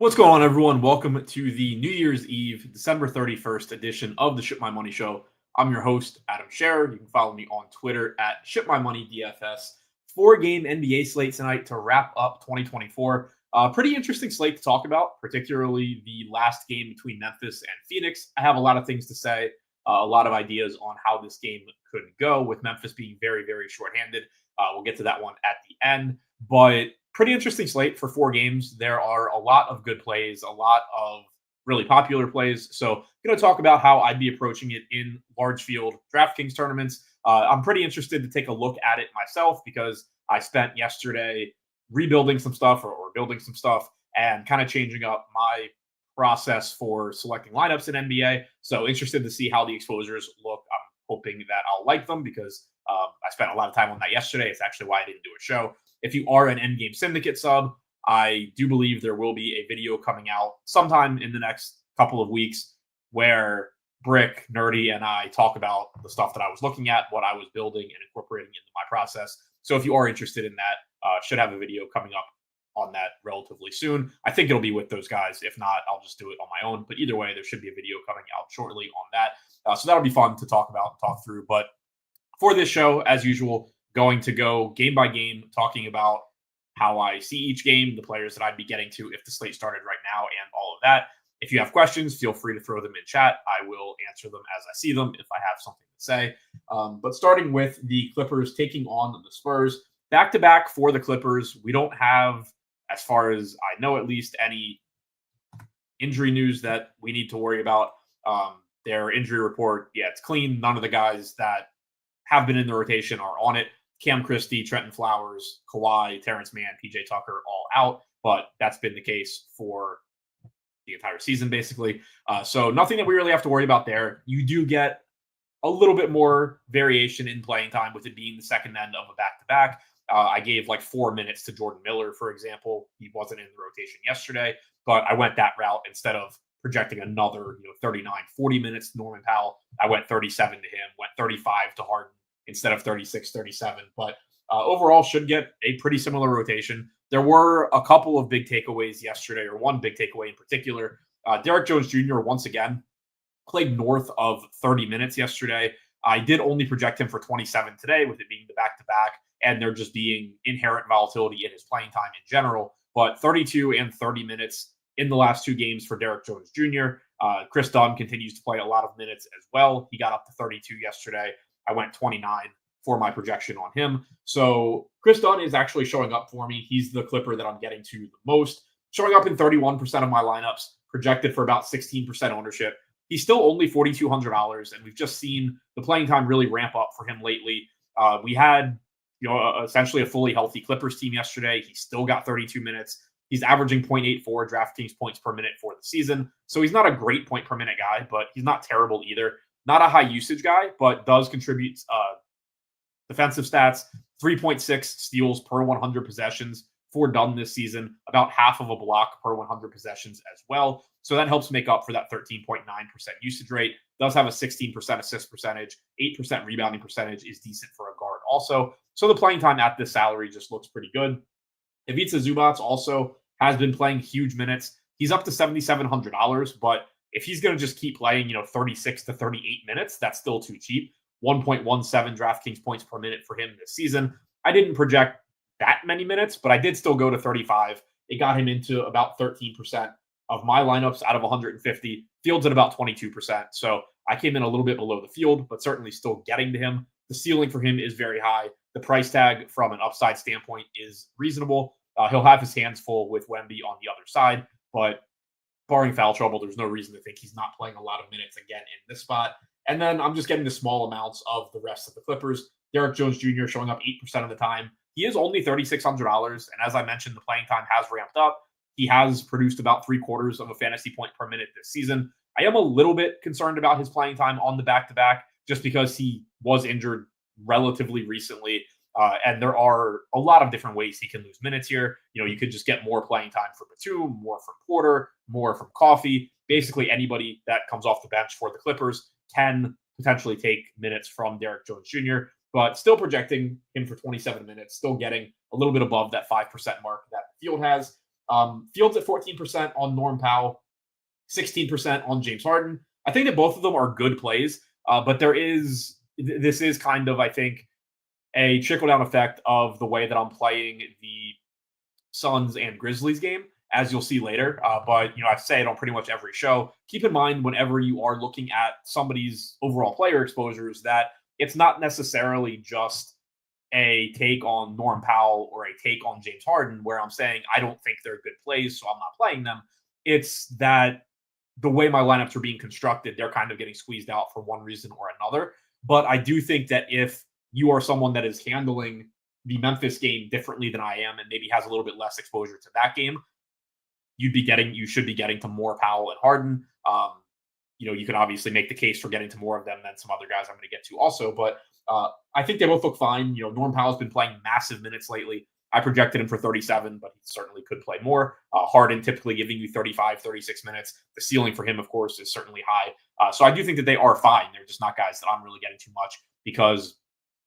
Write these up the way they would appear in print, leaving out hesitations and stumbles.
What's going on, everyone? Welcome to the New Year's Eve, December 31st edition of the Ship My Money Show. I'm your host, Adam Scherer. You can follow me on Twitter at ShipMyMoney DFS. Four-game NBA slate tonight to wrap up 2024. Pretty interesting slate to talk about, particularly the last game between Memphis and Phoenix. I have a lot of things to say, a lot of ideas on how this game could go, with Memphis being very, very shorthanded. We'll get to that one at the end. But pretty interesting slate for four games. There are a lot of good plays, a lot of really popular plays. So I'm going to talk about how I'd be approaching it in large field DraftKings tournaments. I'm pretty interested to take a look at it myself because I spent yesterday rebuilding some stuff or building some stuff and kind of changing up my process for selecting lineups in NBA. So interested to see how the exposures look. I'm hoping that I'll like them because I spent a lot of time on that yesterday. It's actually why I didn't do a show. If you are an Endgame Syndicate sub, I do believe there will be a video coming out sometime in the next couple of weeks where Brick, Nerdy, and I talk about the stuff that I was looking at, what I was building and incorporating into my process. So if you are interested in that, should have a video coming up on that relatively soon. I think it'll be with those guys. If not, I'll just do it on my own. But either way, there should be a video coming out shortly on that. So that'll be fun to talk about and talk through. But for this show, as usual, going to go game by game, talking about how I see each game, the players that I'd be getting to if the slate started right now, and all of that. If you have questions, feel free to throw them in chat. I will answer them as I see them if I have something to say. But starting with the Clippers taking on the Spurs, back-to-back for the Clippers. We don't have, as far as I know at least, any injury news that we need to worry about. Their injury report, it's clean. None of the guys that have been in the rotation are on it. Cam Christie, Trenton Flowers, Kawhi, Terrence Mann, PJ Tucker, all out. But that's been the case for the entire season, basically. So nothing that we really have to worry about there. You do get a little bit more variation in playing time with it being the second end of a back-to-back. I gave like 4 minutes to Jordan Miller, for example. He wasn't in the rotation yesterday, but I went that route instead of projecting another 39, 40 minutes to Norman Powell. I went 37 to him, went 35 to Harden instead of 36, 37. But overall, should get a pretty similar rotation. There were a couple of big takeaways yesterday, or one big takeaway in particular. Derek Jones Jr. once again played north of 30 minutes yesterday. I did only project him for 27 today, with it being the back-to-back, and there just being inherent volatility in his playing time in general. But 32 and 30 minutes in the last two games for Derek Jones Jr. Chris Dunn continues to play a lot of minutes as well. He got up to 32 yesterday. I went 29 for my projection on him. So Chris Dunn is actually showing up for me. He's the Clipper that I'm getting to the most. Showing up in 31% of my lineups, projected for about 16% ownership. He's still only $4,200, and we've just seen the playing time really ramp up for him lately. We had, essentially a fully healthy Clippers team yesterday. He still got 32 minutes. He's averaging 0.84 DraftKings points per minute for the season. So he's not a great point per minute guy, but he's not terrible either. Not a high usage guy, but does contribute defensive stats, 3.6 steals per 100 possessions for Dunn this season, about half of a block per 100 possessions as well. So that helps make up for that 13.9% usage rate. Does have a 16% assist percentage, 8% rebounding percentage is decent for a guard also. So the playing time at this salary just looks pretty good. Ivica Zubac also has been playing huge minutes. He's up to $7,700, but if he's going to just keep playing, 36 to 38 minutes, that's still too cheap. 1.17 DraftKings points per minute for him this season. I didn't project that many minutes, but I did still go to 35. It got him into about 13% of my lineups out of 150. Fields at about 22%. So I came in a little bit below the field, but certainly still getting to him. The ceiling for him is very high. The price tag from an upside standpoint is reasonable. He'll have his hands full with Wemby on the other side, but barring foul trouble, there's no reason to think he's not playing a lot of minutes again in this spot. And then I'm just getting the small amounts of the rest of the Clippers. Derek Jones Jr. showing up 8% of the time. He is only $3,600. And as I mentioned, the playing time has ramped up. He has produced about 3/4 of a fantasy point per minute this season. I am a little bit concerned about his playing time on the back-to-back just because he was injured relatively recently. And there are a lot of different ways he can lose minutes here. You could just get more playing time from Batum, more from Porter, more from Coffee. Basically, anybody that comes off the bench for the Clippers can potentially take minutes from Derek Jones Jr., but still projecting him for 27 minutes, still getting a little bit above that 5% mark that the field has. Fields at 14% on Norm Powell, 16% on James Harden. I think that both of them are good plays, but this is kind of, I think, a trickle-down effect of the way that I'm playing the Suns and Grizzlies game, as you'll see later. But, I say it on pretty much every show. Keep in mind whenever you are looking at somebody's overall player exposures that it's not necessarily just a take on Norm Powell or a take on James Harden where I'm saying I don't think they're good plays, so I'm not playing them. It's that the way my lineups are being constructed, they're kind of getting squeezed out for one reason or another. But I do think that if you are someone that is handling the Memphis game differently than I am and maybe has a little bit less exposure to that game, you should be getting to more Powell and Harden. You could obviously make the case for getting to more of them than some other guys I'm going to get to also, but I think they both look fine. Norm Powell's been playing massive minutes lately. I projected him for 37, but he certainly could play more. Harden typically giving you 35, 36 minutes. The ceiling for him, of course, is certainly high. So I do think that they are fine. They're just not guys that I'm really getting too much because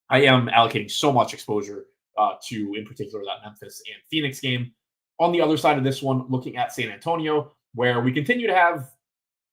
I am allocating so much exposure to, in particular, that Memphis and Phoenix game. On the other side of this one, looking at San Antonio, where we continue to have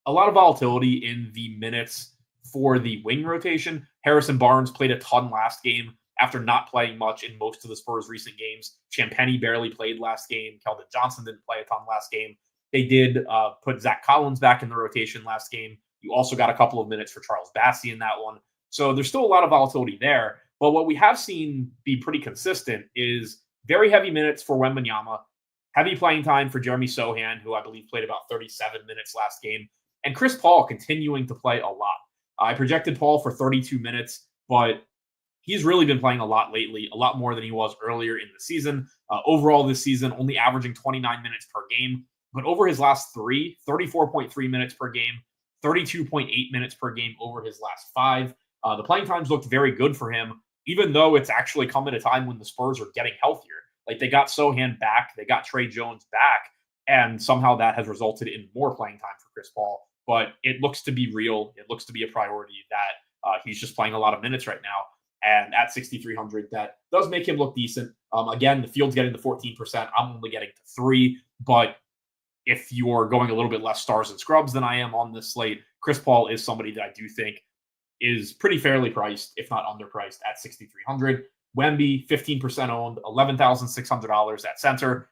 a lot of volatility in the minutes for the wing rotation. Harrison Barnes played a ton last game after not playing much in most of the Spurs' recent games. Champagnie barely played last game. Keldon Johnson didn't play a ton last game. They did put Zach Collins back in the rotation last game. You also got a couple of minutes for Charles Bassey in that one. So there's still a lot of volatility there. But what we have seen be pretty consistent is very heavy minutes for Wembanyama, heavy playing time for Jeremy Sohan, who I believe played about 37 minutes last game, and Chris Paul continuing to play a lot. I projected Paul for 32 minutes, but he's really been playing a lot lately, a lot more than he was earlier in the season. Overall this season, only averaging 29 minutes per game, but over his last 34.3 minutes per game, 32.8 minutes per game over his last 5. The playing times looked very good for him, even though it's actually come at a time when the Spurs are getting healthier. Like they got Sohan back, they got Trey Jones back, and somehow that has resulted in more playing time for Chris Paul. But it looks to be real. It looks to be a priority that he's just playing a lot of minutes right now. And at 6,300, that does make him look decent. Again, the field's getting to 14%. I'm only getting to 3. But if you're going a little bit less stars and scrubs than I am on this slate, Chris Paul is somebody that I do think is pretty fairly priced, if not underpriced, at 6,300. Wemby, 15% owned, $11,600 at center.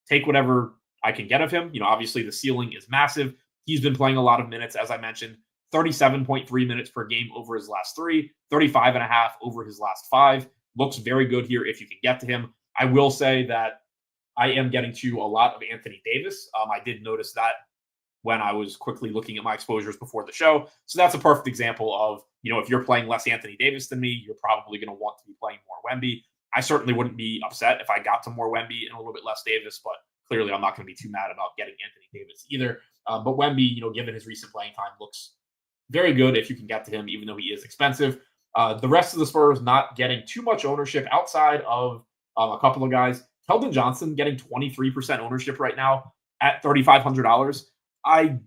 Take whatever I can get of him. Obviously the ceiling is massive. He's been playing a lot of minutes, as I mentioned, 37.3 minutes per game over his last 3, 35.5 over his last 5. Looks very good here if you can get to him. I will say that I am getting to a lot of Anthony Davis. I did notice that when I was quickly looking at my exposures before the show. So that's a perfect example of, if you're playing less Anthony Davis than me, you're probably going to want to be playing more Wemby. I certainly wouldn't be upset if I got to more Wemby and a little bit less Davis, but clearly I'm not going to be too mad about getting Anthony Davis either. But Wemby, given his recent playing time, looks very good if you can get to him, even though he is expensive. The rest of the Spurs not getting too much ownership outside of a couple of guys. Keldon Johnson getting 23% ownership right now at $3,500. I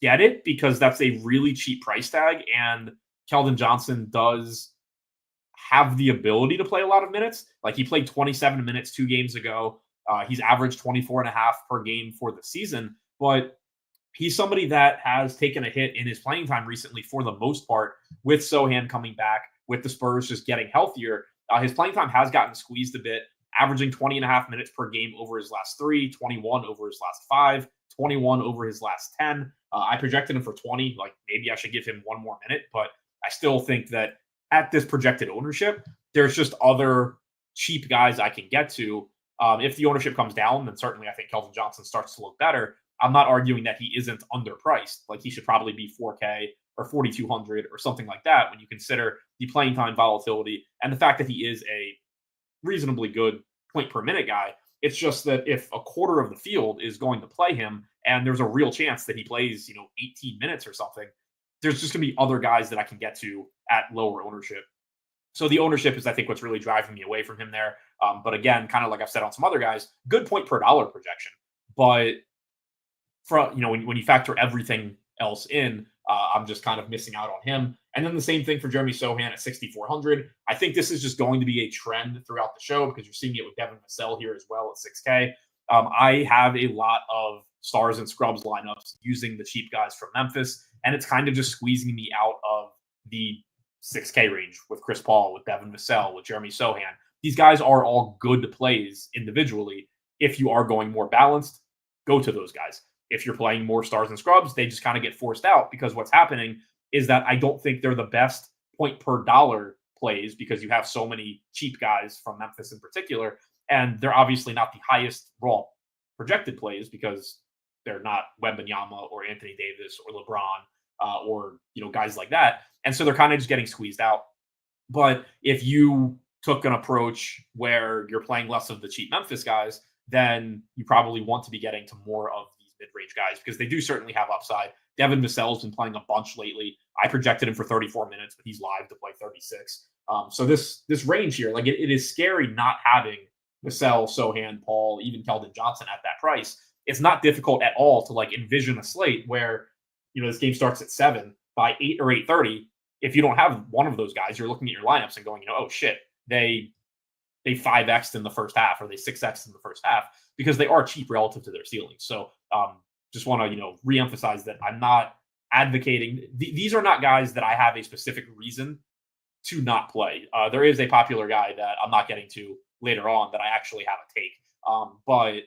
get it because that's a really cheap price tag, and Keldon Johnson does have the ability to play a lot of minutes. Like he played 27 minutes 2 games ago. He's averaged 24.5 per game for the season, but he's somebody that has taken a hit in his playing time recently for the most part, with Sohan coming back, with the Spurs just getting healthier. His playing time has gotten squeezed a bit, averaging 20.5 minutes per game over his last 3, 21 over his last 5, 21 over his last 10. I projected him for 20. Like maybe I should give him one more minute, but I still think that at this projected ownership, there's just other cheap guys I can get to. If the ownership comes down, then certainly I think Keldon Johnson starts to look better. I'm not arguing that he isn't underpriced. Like he should probably be 4K or 4,200 or something like that when you consider the playing time volatility and the fact that he is a reasonably good point per minute guy. It's just that if a quarter of the field is going to play him and there's a real chance that he plays, 18 minutes or something, there's just going to be other guys that I can get to at lower ownership. So the ownership is, I think, what's really driving me away from him there. But again, kind of like I've said on some other guys, good point per dollar projection. But when you factor everything else in, I'm just kind of missing out on him. And then the same thing for Jeremy Sohan at 6,400. I think this is just going to be a trend throughout the show because you're seeing it with Devin Vassell here as well at 6K. I have a lot of stars and scrubs lineups using the cheap guys from Memphis, and it's kind of just squeezing me out of the 6K range with Chris Paul, with Devin Vassell, with Jeremy Sohan. These guys are all good plays individually. If you are going more balanced, go to those guys. If you're playing more stars and scrubs, they just kind of get forced out because what's happening is that I don't think they're the best point per dollar plays because you have so many cheap guys from Memphis in particular, and they're obviously not the highest raw projected plays because they're not Wembanyama or Anthony Davis or LeBron or guys like that, and so they're kind of just getting squeezed out. But if you took an approach where you're playing less of the cheap Memphis guys, then you probably want to be getting to more of these mid-range guys because they do certainly have upside. Devin Vassell's been playing a bunch lately. I projected him for 34 minutes, but he's live to play 36. So this range here, like it is scary not having Vassell, Sohan, Paul, even Keldon Johnson at that price. It's not difficult at all to like envision a slate where this game starts at 7 by 8 or 8:30. If you don't have one of those guys, you're looking at your lineups and going, oh shit, they 5x'd in the first half or they 6x'd in the first half because they are cheap relative to their ceilings. So just want to reemphasize that I'm not advocating. These are not guys that I have a specific reason to not play. There is a popular guy that I'm not getting to later on that I actually have a take. But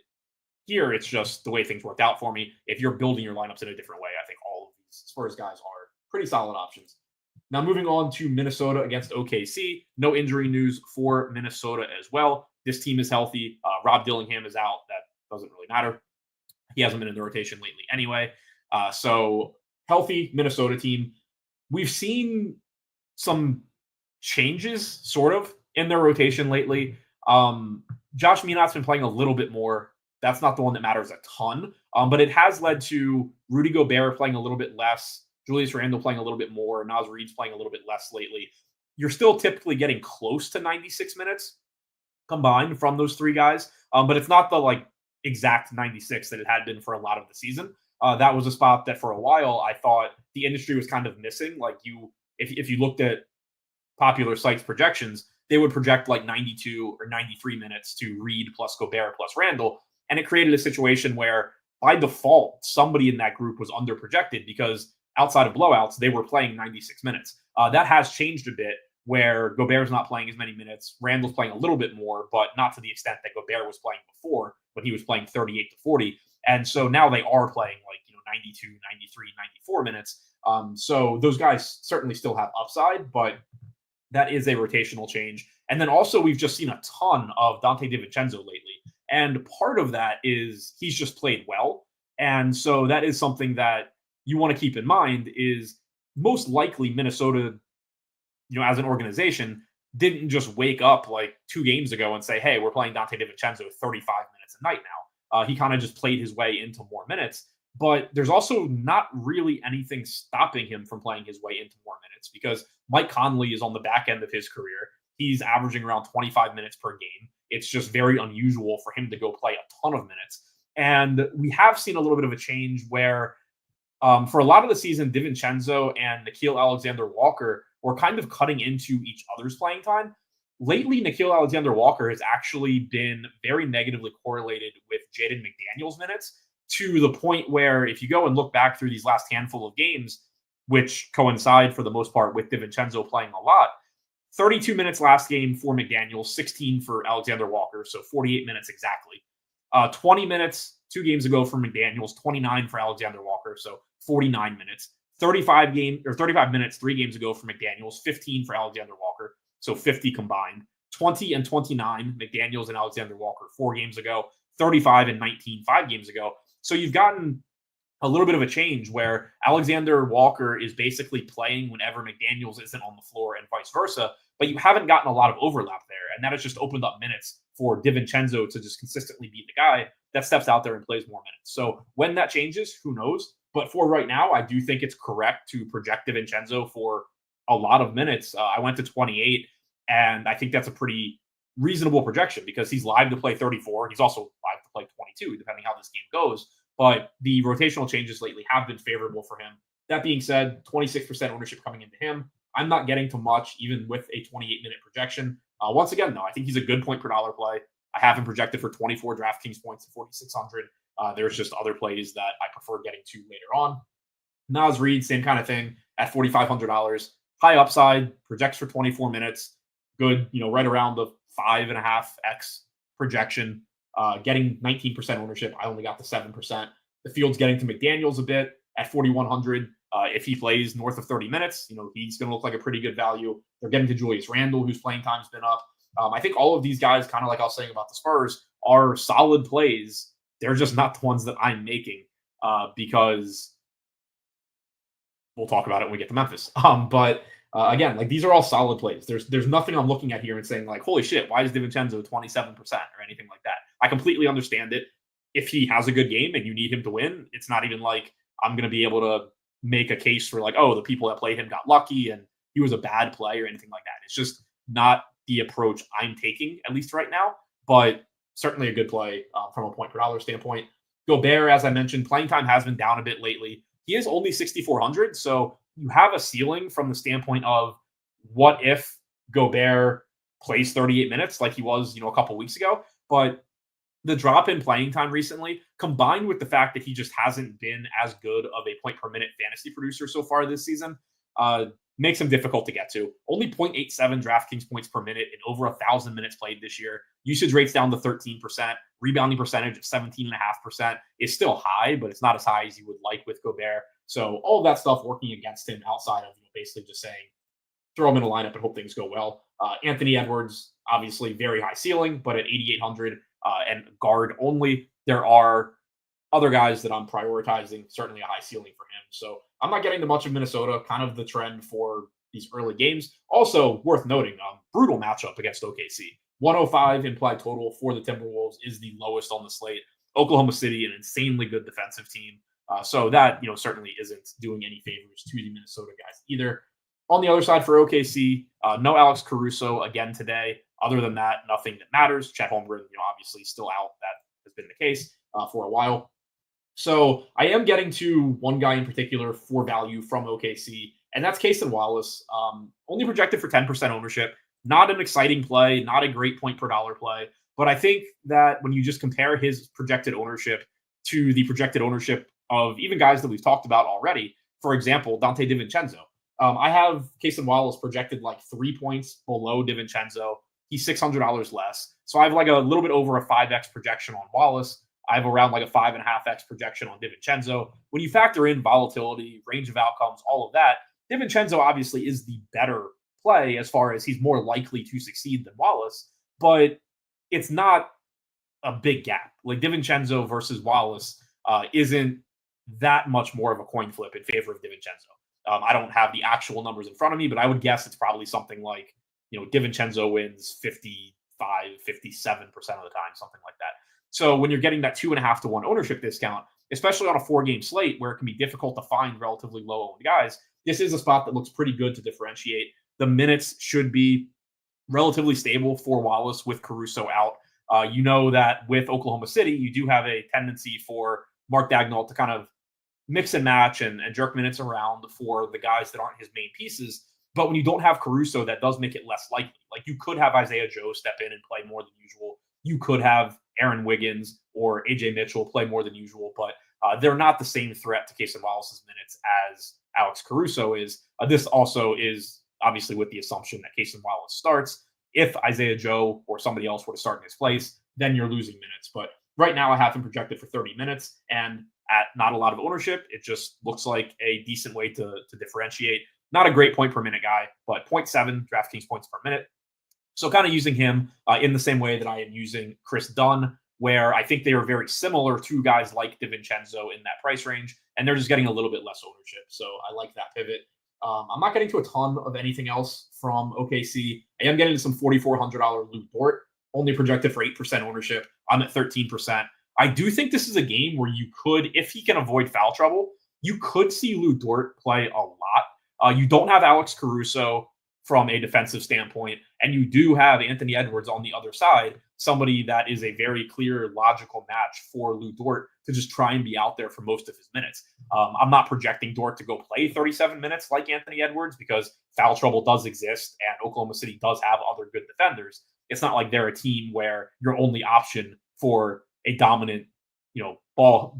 here it's just the way things worked out for me. If you're building your lineups in a different way, I think all of these Spurs guys are pretty solid options. Now moving on to Minnesota against OKC. No injury news for Minnesota as well. This team is healthy. Rob Dillingham is out. That doesn't really matter. He hasn't been in the rotation lately anyway. So healthy Minnesota team. We've seen some changes sort of in their rotation lately. Josh Minot's been playing a little bit more. That's not the one that matters a ton. But it has led to Rudy Gobert playing a little bit less, Julius Randle playing a little bit more, Naz Reid's playing a little bit less lately. You're still typically getting close to 96 minutes combined from those three guys. But it's not the exact 96 that it had been for a lot of the season. That was a spot that for a while I thought the industry was kind of missing. If you looked at popular sites projections, they would project 92 or 93 minutes to Reid plus Gobert plus Randle. And it created a situation where by default, somebody in that group was under projected because outside of blowouts, they were playing 96 minutes. That has changed a bit where Gobert's not playing as many minutes. Randle's playing a little bit more, but not to the extent that Gobert was playing before when he was playing 38 to 40. And so now they are playing 92, 93, 94 minutes. So those guys certainly still have upside, but that is a rotational change. And then also we've just seen a ton of Dante DiVincenzo lately. And part of that is he's just played well. And so that is something that you want to keep in mind is most likely Minnesota, as an organization, didn't just wake up 2 games ago and say, hey, we're playing Dante DiVincenzo 35 minutes a night now. He kind of just played his way into more minutes. But there's also not really anything stopping him from playing his way into more minutes because Mike Conley is on the back end of his career. He's averaging around 25 minutes per game. It's just very unusual for him to go play a ton of minutes. And we have seen a little bit of a change where for a lot of the season, DiVincenzo and Nickeil Alexander-Walker were kind of cutting into each other's playing time. Lately, Nickeil Alexander-Walker has actually been very negatively correlated with Jaden McDaniels' minutes to the point where if you go and look back through these last handful of games, which coincide for the most part with DiVincenzo playing a lot, 32 minutes last game for McDaniels, 16 for Alexander-Walker, so 48 minutes exactly. 20 minutes 2 games ago for McDaniels, 29 for Alexander-Walker, so 49 minutes. 35 minutes 3 games ago for McDaniels, 15 for Alexander-Walker, so 50 combined. 20 and 29, McDaniels and Alexander-Walker 4 games ago. 35 and 19, 5 games ago. So you've gotten a little bit of a change where Alexander-Walker is basically playing whenever McDaniels isn't on the floor and vice versa, but you haven't gotten a lot of overlap there. And that has just opened up minutes for DiVincenzo to just consistently be the guy that steps out there and plays more minutes. So when that changes, who knows? But for right now, I do think it's correct to project DiVincenzo for a lot of minutes. I went to 28, and I think that's a pretty reasonable projection because he's live to play 34. He's also live to play 22, depending how this game goes. But the rotational changes lately have been favorable for him. That being said, 26% ownership coming into him. I'm not getting to much, even with a 28-minute projection. Once again, though, I think he's a good point per dollar play. I have him projected for 24 DraftKings points at 4,600. There's just other plays that I prefer getting to later on. Naz Reid, same kind of thing at $4,500. High upside, projects for 24 minutes. Good, right around the 5.5x projection. Getting 19% ownership. I only got the 7%. The field's getting to McDaniels a bit at 4,100. If he plays north of 30 minutes, he's going to look like a pretty good value. They're getting to Julius Randle, whose playing time's been up. I think all of these guys, kind of like I was saying about the Spurs, are solid plays. They're just not the ones that I'm making because we'll talk about it when we get to Memphis. But again, like these are all solid plays. There's nothing I'm looking at here and saying like, holy shit, why is DiVincenzo 27% or anything like that? I completely understand it. If he has a good game and you need him to win, it's not even like I'm going to be able to make a case for like, oh, the people that played him got lucky and he was a bad play or anything like that. It's just not the approach I'm taking, at least right now, but certainly a good play from a point per dollar standpoint. Gobert, as I mentioned, playing time has been down a bit lately. He is only 6,400, so you have a ceiling from the standpoint of what if Gobert plays 38 minutes like he was, a couple weeks ago, but the drop in playing time recently, combined with the fact that he just hasn't been as good of a point per minute fantasy producer so far this season, makes him difficult to get to. Only 0.87 DraftKings points per minute in over 1,000 minutes played this year. Usage rates down to 13%. Rebounding percentage of 17.5% is still high, but it's not as high as you would like with Gobert. So all of that stuff working against him outside of basically just saying, throw him in a lineup and hope things go well. Anthony Edwards, obviously very high ceiling, but at 8,800 and guard only, there are other guys that I'm prioritizing, certainly a high ceiling for him. So I'm not getting to much of Minnesota, kind of the trend for these early games. Also worth noting, brutal matchup against OKC. 105 implied total for the Timberwolves is the lowest on the slate. Oklahoma City, an insanely good defensive team. So that, certainly isn't doing any favors to the Minnesota guys either. On the other side for OKC, no Alex Caruso again today. Other than that, nothing that matters. Chet Holmgren, obviously still out. That has been the case for a while. So I am getting to one guy in particular for value from OKC, and that's Cason Wallace. Only projected for 10% ownership. Not an exciting play, not a great point per dollar play. But I think that when you just compare his projected ownership to the projected ownership of even guys that we've talked about already, for example, Dante DiVincenzo. I have Cason Wallace projected like 3 points below DiVincenzo. He's $600 less. So I have like a little bit over a 5x projection on Wallace. I have around like a 5.5x projection on DiVincenzo. When you factor in volatility, range of outcomes, all of that, DiVincenzo obviously is the better play as far as he's more likely to succeed than Wallace, but it's not a big gap. Like DiVincenzo versus Wallace isn't that much more of a coin flip in favor of DiVincenzo. I don't have the actual numbers in front of me, but I would guess it's probably something like, DiVincenzo wins 55, 57% of the time, something like that. So when you're getting that 2.5 to 1 ownership discount, especially on a 4-game slate where it can be difficult to find relatively low owned guys, this is a spot that looks pretty good to differentiate. The minutes should be relatively stable for Wallace with Caruso out. You know that with Oklahoma City, you do have a tendency for Mark Daigneault to kind of mix and match and jerk minutes around for the guys that aren't his main pieces. But when you don't have Caruso, that does make it less likely. Like you could have Isaiah Joe step in and play more than usual. You could have Aaron Wiggins or AJ Mitchell play more than usual, but they're not the same threat to Cason Wallace's minutes as Alex Caruso is. This also is obviously with the assumption that Cason Wallace starts. If Isaiah Joe or somebody else were to start in his place, then you're losing minutes. But right now I have him projected for 30 minutes and at not a lot of ownership. It just looks like a decent way to differentiate. Not a great point per minute guy, but 0.7 DraftKings points per minute. So kind of using him in the same way that I am using Chris Dunn, where I think they are very similar to guys like DiVincenzo in that price range, and they're just getting a little bit less ownership. So I like that pivot. I'm not getting to a ton of anything else from OKC. I am getting to some $4,400 Lou Dort, only projected for 8% ownership. I'm at 13%. I do think this is a game where you could, if he can avoid foul trouble, you could see Lou Dort play a lot. You don't have Alex Caruso from a defensive standpoint, and you do have Anthony Edwards on the other side, somebody that is a very clear, logical match for Lou Dort to just try and be out there for most of his minutes. I'm not projecting Dort to go play 37 minutes like Anthony Edwards because foul trouble does exist, and Oklahoma City does have other good defenders. It's not like they're a team where your only option for a dominant, ball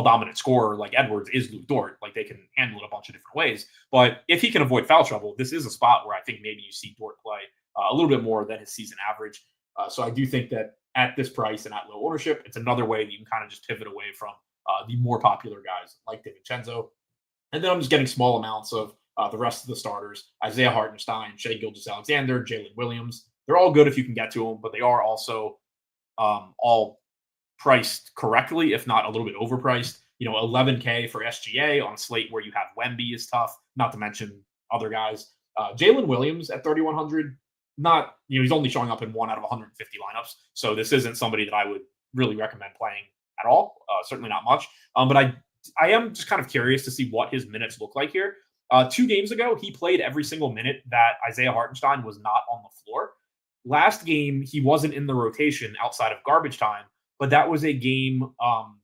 dominant scorer like Edwards is Luke Dort. Like they can handle it a bunch of different ways. But if he can avoid foul trouble, this is a spot where I think maybe you see Dort play a little bit more than his season average. So I do think that at this price and at low ownership, it's another way that you can kind of just pivot away from the more popular guys like DiVincenzo. And then I'm just getting small amounts of the rest of the starters: Isaiah Hartenstein, Shai Gilgeous-Alexander, Jalen Williams. They're all good if you can get to them, but they are also all priced correctly, if not a little bit overpriced. 11K for SGA on a slate where you have Wemby is tough, not to mention other guys. Jalen Williams at 3,100, not, he's only showing up in 1 out of 150 lineups. So this isn't somebody that I would really recommend playing at all. Certainly not much. But I am just kind of curious to see what his minutes look like here. 2 games ago, he played every single minute that Isaiah Hartenstein was not on the floor. Last game, he wasn't in the rotation outside of garbage time, but that was a game, I'm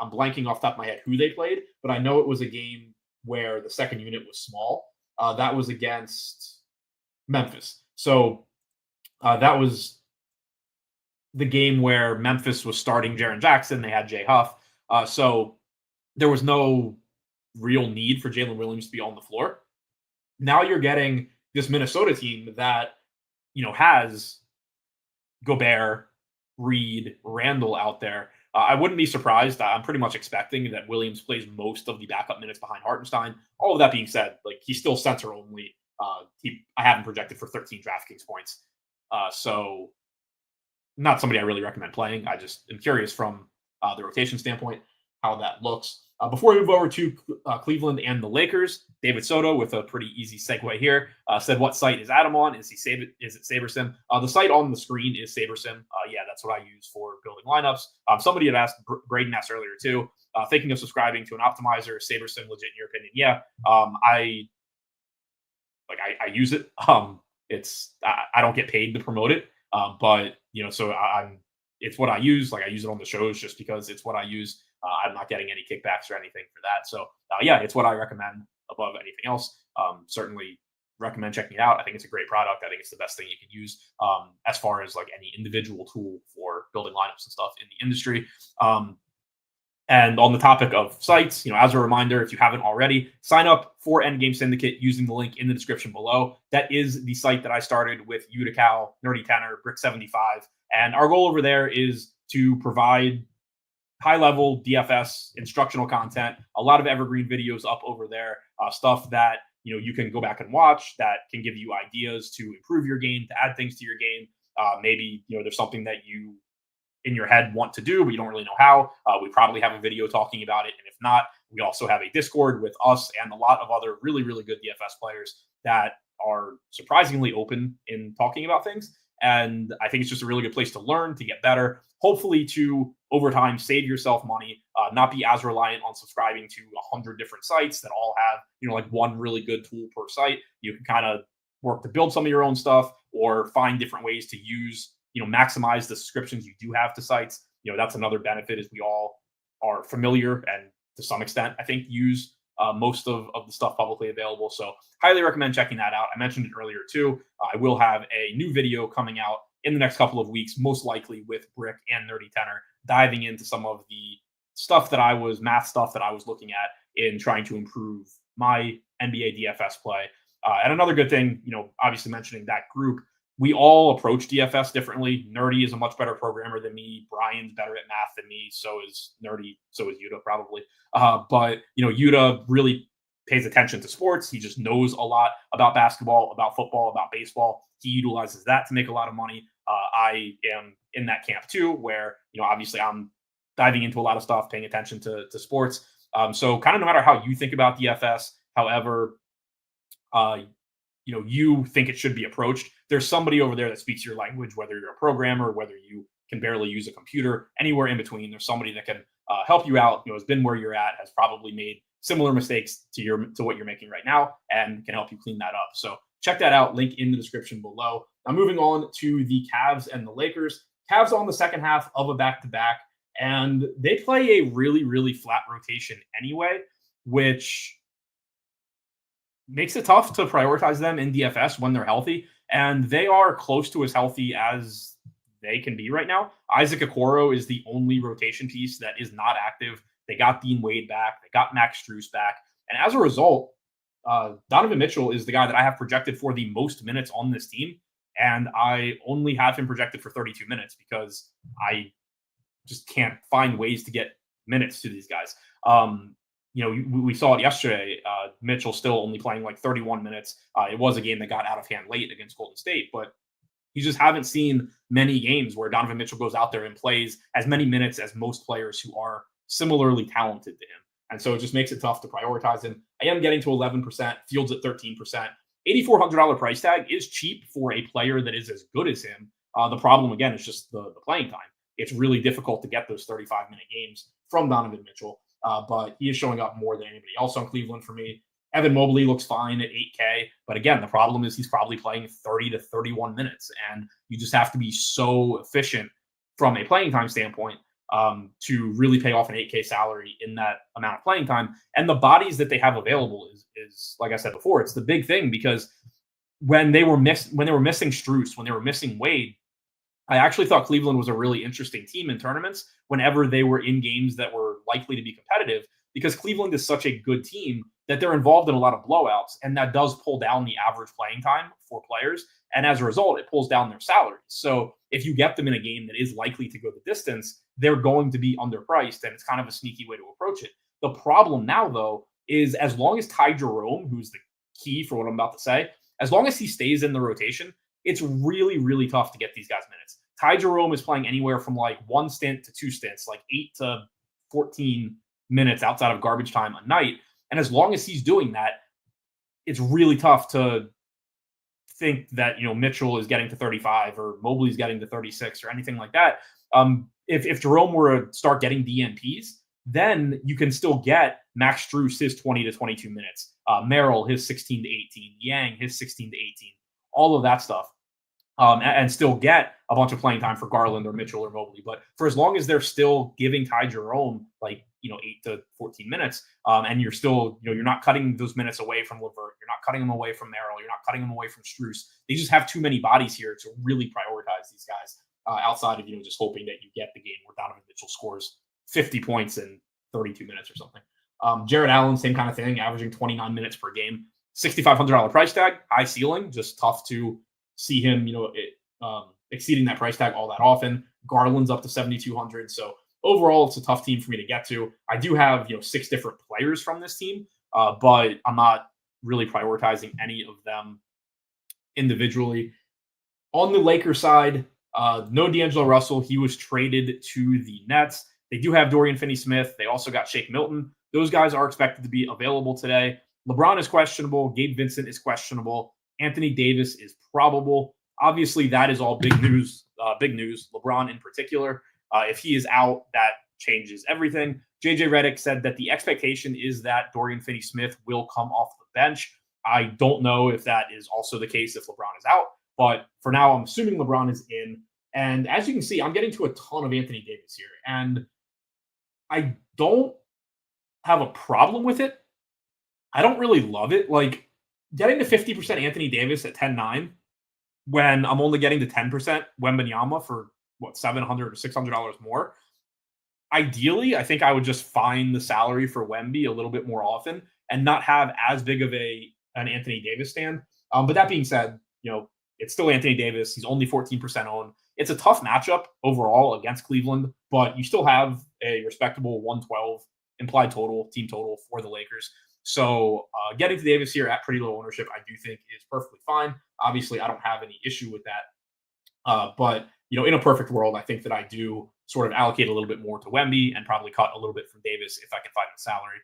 blanking off the top of my head who they played, but I know it was a game where the second unit was small. That was against Memphis. So that was the game where Memphis was starting Jaren Jackson. They had Jay Huff. So there was no real need for Jalen Williams to be on the floor. Now you're getting this Minnesota team that, has Gobert, Reed, Randall out there. I wouldn't be surprised. I'm pretty much expecting that Williams plays most of the backup minutes behind Hartenstein. All of that being said, like he's still center only. I have him projected for 13 DraftKings points. So not somebody I really recommend playing. I just am curious from the rotation standpoint how that looks. Before we move over to Cleveland and the Lakers, David Soto with a pretty easy segue here said, "What site is Adam on? Is it SaberSim?" The site on the screen is SaberSim. Yeah, that's what I use for building lineups. Somebody had asked, Braden asked earlier too, thinking of subscribing to an optimizer. Is SaberSim legit in your opinion? Yeah, I use it. I don't get paid to promote it, but so it's what I use. Like I use it on the shows just because it's what I use. I'm not getting any kickbacks or anything for that. So yeah, it's what I recommend above anything else. Certainly recommend checking it out. I think it's a great product. I think it's the best thing you can use as far as like any individual tool for building lineups and stuff in the industry. And on the topic of sites, as a reminder, if you haven't already, sign up for Endgame Syndicate using the link in the description below. That is the site that I started with Utical, Nerdy Tenor, Brick75. And our goal over there is to provide high-level DFS instructional content, a lot of evergreen videos up over there, stuff that you can go back and watch that can give you ideas to improve your game, to add things to your game. Maybe there's something that you in your head want to do, but you don't really know how. We probably have a video talking about it, and if not, we also have a Discord with us and a lot of other really, really good DFS players that are surprisingly open in talking about things. And I think it's just a really good place to learn, to get better, hopefully to, over time, save yourself money, not be as reliant on subscribing to 100 different sites that all have, like one really good tool per site. You can kind of work to build some of your own stuff or find different ways to use, maximize the subscriptions you do have to sites. That's another benefit is we all are familiar and to some extent, I think, use most of the stuff publicly available. So highly recommend checking that out. I mentioned it earlier too. I will have a new video coming out in the next couple of weeks, most likely with Brick and Nerdy Tenor, diving into some of the math stuff that I was looking at in trying to improve my NBA DFS play. And another good thing, obviously mentioning that group, we all approach DFS differently. Nerdy is a much better programmer than me. Brian's better at math than me. So is Nerdy. So is Yuta probably. But Yuta really pays attention to sports. He just knows a lot about basketball, about football, about baseball. He utilizes that to make a lot of money. I am in that camp too, where obviously I'm diving into a lot of stuff, paying attention to sports. So kind of no matter how you think about DFS, however, you think it should be approached, there's somebody over there that speaks your language, whether you're a programmer, whether you can barely use a computer, anywhere in between. There's somebody that can help you out, has been where you're at, has probably made similar mistakes to what you're making right now, and can help you clean that up. So check that out, link in the description below. Now moving on to the Cavs and the Lakers. Cavs on the second half of a back-to-back, and they play a really, really flat rotation anyway, which makes it tough to prioritize them in DFS when they're healthy. and they are close to as healthy as they can be right now. Isaac Okoro is the only rotation piece that is not active. They got Dean Wade back. They got Max Strus back. And as a result, Donovan Mitchell is the guy that I have projected for the most minutes on this team. And I only have him projected for 32 minutes because I just can't find ways to get minutes to these guys. We saw it yesterday. Mitchell still only playing like 31 minutes. It was a game that got out of hand late against Golden State, but you just haven't seen many games where Donovan Mitchell goes out there and plays as many minutes as most players who are similarly talented to him. And so it just makes it tough to prioritize him. I am getting to 11%, Fields at 13%. $8,400 price tag is cheap for a player that is as good as him. The problem, again, is just the playing time. It's really difficult to get those 35-minute games from Donovan Mitchell, but he is showing up more than anybody else on Cleveland for me. Evan Mobley looks fine at 8K, but again, the problem is he's probably playing 30 to 31 minutes, and you just have to be so efficient from a playing time standpoint to really pay off an 8K salary in that amount of playing time. And the bodies that they have available is like I said before, it's the big thing, because when they were missing Strus, when they were missing Wade, I actually thought Cleveland was a really interesting team in tournaments whenever they were in games that were likely to be competitive, because Cleveland is such a good team that they're involved in a lot of blowouts, and that does pull down the average playing time for players. And as a result, it pulls down their salaries. So if you get them in a game that is likely to go the distance, they're going to be underpriced, and it's kind of a sneaky way to approach it. The problem now, though, is as long as Ty Jerome, who's the key for what I'm about to say, as long as he stays in the rotation, it's really, really tough to get these guys minutes. Ty Jerome is playing anywhere from like one stint to two stints, like 8 to 14 minutes outside of garbage time a night. And as long as he's doing that, it's really tough to think that, Mitchell is getting to 35 or Mobley's getting to 36 or anything like that. If Jerome were to start getting DNPs, then you can still get Max Strus his 20 to 22 minutes, Merrill his 16 to 18, Yang his 16 to 18, all of that stuff. And still get a bunch of playing time for Garland or Mitchell or Mobley. But for as long as they're still giving Ty Jerome 8 to 14 minutes, and you're still, you're not cutting those minutes away from LeVert, you're not cutting them away from Merrill, you're not cutting them away from Strus. They just have too many bodies here to really prioritize these guys outside of, just hoping that you get the game where Donovan Mitchell scores 50 points in 32 minutes or something. Jared Allen, same kind of thing, averaging 29 minutes per game, $6,500 price tag, high ceiling, just tough to see him, exceeding that price tag all that often. Garland's up to 7,200. So overall, it's a tough team for me to get to. I do have, 6 different players from this team, but I'm not really prioritizing any of them individually. On the Lakers side, no D'Angelo Russell. He was traded to the Nets. They do have Dorian Finney-Smith. They also got Shake Milton. Those guys are expected to be available today. LeBron is questionable. Gabe Vincent is questionable. Anthony Davis is probable. Obviously, that is all big news. LeBron in particular. If he is out, that changes everything. JJ Redick said that the expectation is that Dorian Finney-Smith will come off the bench. I don't know if that is also the case if LeBron is out, but for now, I'm assuming LeBron is in. And as you can see, I'm getting to a ton of Anthony Davis here, and I don't have a problem with it. I don't really love it. Like, getting to 50% Anthony Davis at 10-9 when I'm only getting to 10% Wembanyama for $700 or $600 more. Ideally, I think I would just find the salary for Wemby a little bit more often and not have as big of an Anthony Davis stand. But that being said, it's still Anthony Davis. He's only 14% owned. It's a tough matchup overall against Cleveland, but you still have a respectable 112 implied team total for the Lakers. So getting to Davis here at pretty low ownership, I do think is perfectly fine. Obviously, I don't have any issue with that. But, in a perfect world, I think that I do sort of allocate a little bit more to Wemby and probably cut a little bit from Davis if I can find the salary.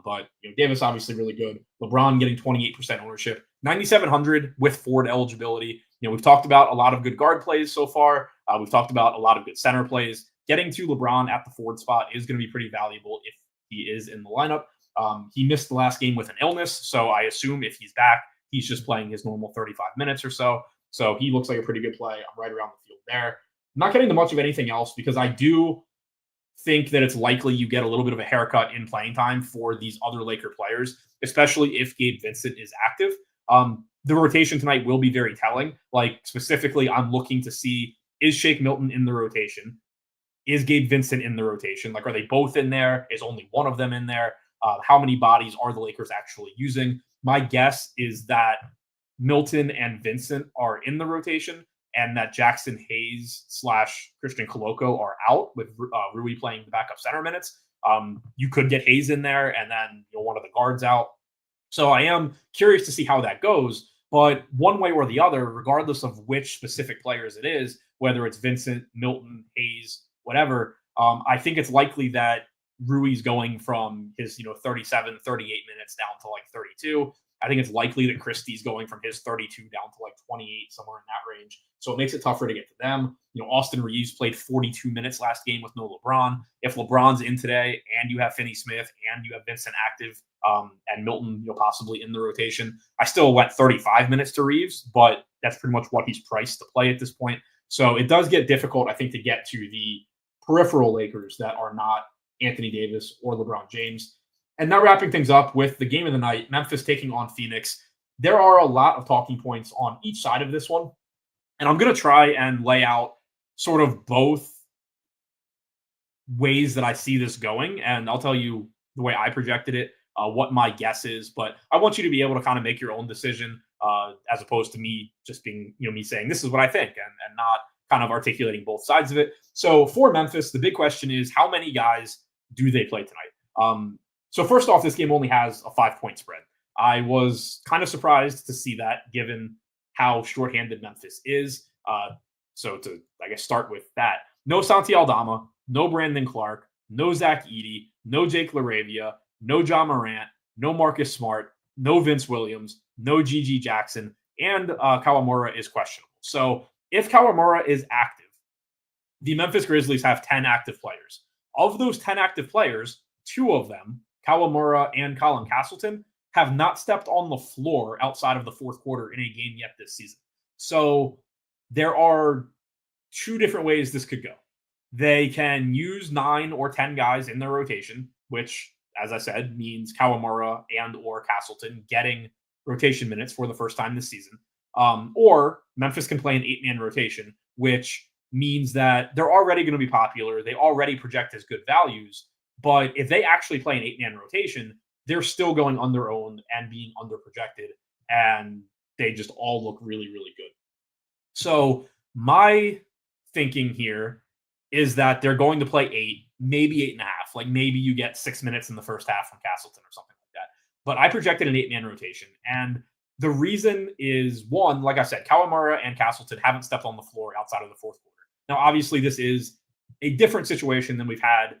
But Davis obviously really good. LeBron getting 28% ownership, 9,700 with Ford eligibility. We've talked about a lot of good guard plays so far. We've talked about a lot of good center plays. Getting to LeBron at the Ford spot is going to be pretty valuable if he is in the lineup. He missed the last game with an illness, so I assume if he's back, he's just playing his normal 35 minutes or so. So he looks like a pretty good play. I'm right around the field there. I'm not getting to much of anything else because I do think that it's likely you get a little bit of a haircut in playing time for these other Laker players, especially if Gabe Vincent is active. the rotation tonight will be very telling. Like specifically, I'm looking to see, is Shake Milton in the rotation? Is Gabe Vincent in the rotation? Like, are they both in there? Is only one of them in there? How many bodies are the Lakers actually using? My guess is that Milton and Vincent are in the rotation, and that Jackson Hayes / Christian Coloco are out with Rui playing the backup center minutes. You could get Hayes in there, and then one of the guards out. So I am curious to see how that goes. But one way or the other, regardless of which specific players it is, whether it's Vincent, Milton, Hayes, whatever, I think it's likely that Rui's going from his 37, 38 minutes down to like 32. I think it's likely that Christie's going from his 32 down to like 28, somewhere in that range. So it makes it tougher to get to them. Austin Reeves played 42 minutes last game with no LeBron. If LeBron's in today and you have Finney-Smith and you have Vincent active and Milton possibly in the rotation, I still went 35 minutes to Reeves, but that's pretty much what he's priced to play at this point. So it does get difficult, I think, to get to the peripheral Lakers that are not Anthony Davis or LeBron James. And now wrapping things up with the game of the night, Memphis taking on Phoenix. There are a lot of talking points on each side of this one. And I'm going to try and lay out sort of both ways that I see this going. And I'll tell you the way I projected it, what my guess is. But I want you to be able to kind of make your own decision as opposed to me just being, me saying this is what I think and not kind of articulating both sides of it. So for Memphis, the big question is how many guys do they play tonight? So first off, this game only has a 5-point spread. I was kind of surprised to see that given how shorthanded Memphis is. So to, I guess, start with that. No Santi Aldama, no Brandon Clark, no Zach Edey, no Jake LaRavia, no John Morant, no Marcus Smart, no Vince Williams, no Gigi Jackson, and Kawamura is questionable. So if Kawamura is active, the Memphis Grizzlies have 10 active players. Of those 10 active players, 2 of them, Kawamura and Colin Castleton, have not stepped on the floor outside of the fourth quarter in a game yet this season. So there are 2 different ways this could go. They can use 9 or 10 guys in their rotation, which, as I said, means Kawamura and or Castleton getting rotation minutes for the first time this season. Or Memphis can play an 8-man rotation, which means that they're already going to be popular. They already project as good values. But if they actually play an 8-man rotation, they're still going underowned and being underprojected, and they just all look really, really good. So my thinking here is that they're going to play 8, maybe 8.5. Like maybe you get 6 minutes in the first half from Castleton or something like that. But I projected an 8-man rotation. And the reason is, one, like I said, Kawamura and Castleton haven't stepped on the floor outside of the fourth quarter. Now, obviously, this is a different situation than we've had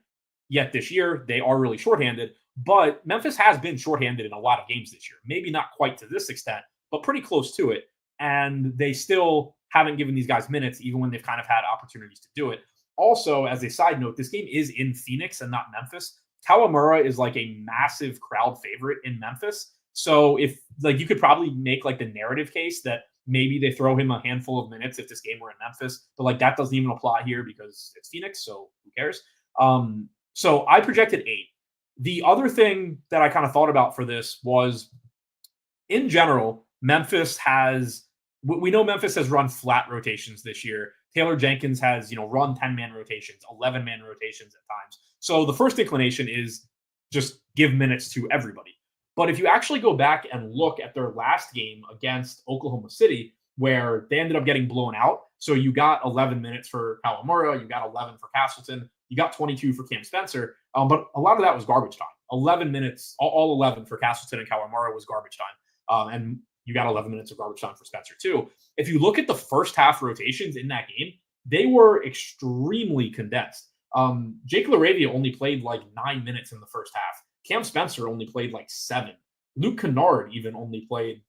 yet this year. They are really shorthanded, but Memphis has been shorthanded in a lot of games this year. Maybe not quite to this extent, but pretty close to it. And they still haven't given these guys minutes, even when they've kind of had opportunities to do it. Also, as a side note, this game is in Phoenix and not Memphis. Kawamura is like a massive crowd favorite in Memphis. So if like you could probably make like the narrative case that maybe they throw him a handful of minutes if this game were in Memphis, but like that doesn't even apply here because it's Phoenix. So who cares? So I projected 8. The other thing that I kind of thought about for this was, in general, Memphis has, we know Memphis has run flat rotations this year. Taylor Jenkins has, run 10-man rotations, 11-man rotations at times. So the first inclination is just give minutes to everybody. But if you actually go back and look at their last game against Oklahoma City, where they ended up getting blown out, so you got 11 minutes for Kawamura, you got 11 for Castleton, you got 22 for Cam Spencer, but a lot of that was garbage time. 11 minutes, all 11 for Castleton and Kawamura was garbage time. And you got 11 minutes of garbage time for Spencer too. If you look at the first half rotations in that game, they were extremely condensed. Jake LaRavia only played like 9 minutes in the first half. Cam Spencer only played like 7. Luke Kennard even only played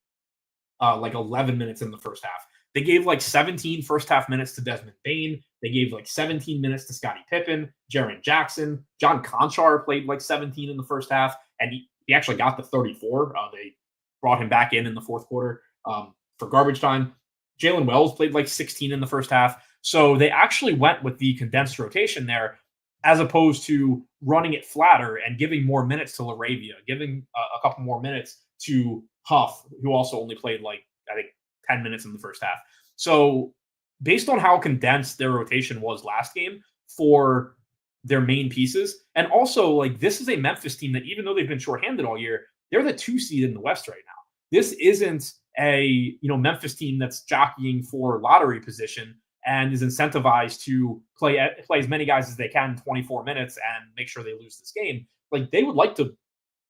like 11 minutes in the first half. They gave like 17 first half minutes to Desmond Bane. They gave like 17 minutes to Scottie Pippen, Jaren Jackson. John Conchar played like 17 in the first half, and he actually got the 34. They brought him back in the fourth quarter for garbage time. Jalen Wells played like 16 in the first half. So they actually went with the condensed rotation there, as opposed to running it flatter and giving more minutes to LaRavia, giving a couple more minutes to Huff, who also only played like, I think, 10 minutes in the first half. So based on how condensed their rotation was last game for their main pieces, and also like this is a Memphis team that even though they've been shorthanded all year, they're the 2 seed in the West right now. This isn't a Memphis team that's jockeying for lottery position and is incentivized to play as many guys as they can in 24 minutes and make sure they lose this game. Like they would like to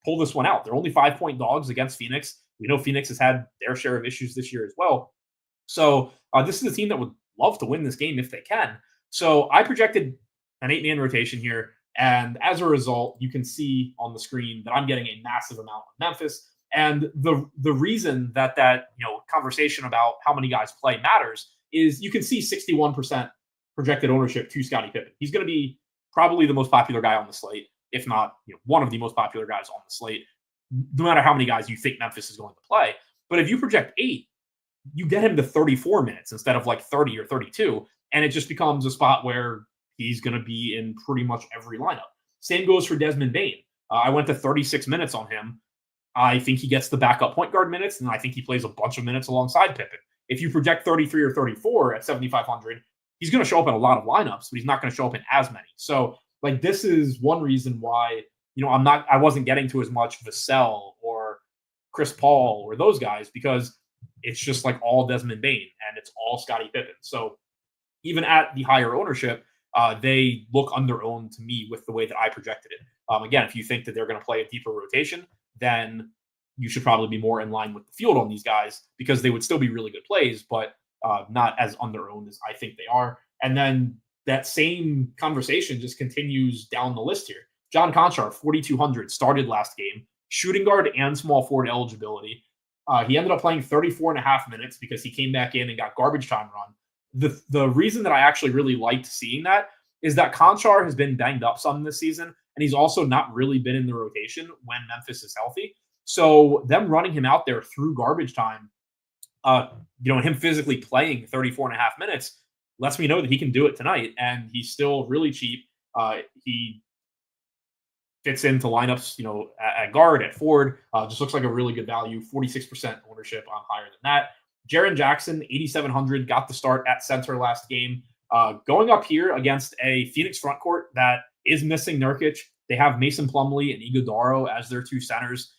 pull this one out. They're only 5-point dogs against Phoenix. We know Phoenix has had their share of issues this year as well. So this is a team that would love to win this game if they can. So I projected an 8-man rotation here. And as a result, you can see on the screen that I'm getting a massive amount of Memphis. And the reason that conversation about how many guys play matters is you can see 61% projected ownership to Scottie Pippen. He's going to be probably the most popular guy on the slate, if not one of the most popular guys on the slate, no matter how many guys you think Memphis is going to play. But if you project 8, you get him to 34 minutes instead of like 30 or 32, and it just becomes a spot where he's going to be in pretty much every lineup. Same goes for Desmond Bane. I went to 36 minutes on him. I think he gets the backup point guard minutes, and I think he plays a bunch of minutes alongside Pippen. If you project 33 or 34 at 7,500, he's going to show up in a lot of lineups, but he's not going to show up in as many. So, like, this is one reason why, I wasn't getting to as much Vassell or Chris Paul or those guys, because it's just like all Desmond Bane and it's all Scottie Pippen. So even at the higher ownership, they look under-owned to me with the way that I projected it. Again, if you think that they're going to play a deeper rotation, then you should probably be more in line with the field on these guys, because they would still be really good plays, but not as under-owned as I think they are. And then that same conversation just continues down the list here. John Conchar, 4,200, started last game, shooting guard and small forward eligibility. He ended up playing 34 and a half minutes because he came back in and got garbage time run. The reason that I actually really liked seeing that is that Conchar has been banged up some this season, and he's also not really been in the rotation when Memphis is healthy. So them running him out there through garbage time, and him physically playing 34 and a half minutes lets me know that he can do it tonight, and he's still really cheap. He fits into lineups, at guard, at forward. Just looks like a really good value. 46% ownership on higher than that. Jaren Jackson, 8,700, got the start at center last game. Going up here against a Phoenix front court that is missing Nurkic. They have Mason Plumlee and Iguodaro as their 2 centers.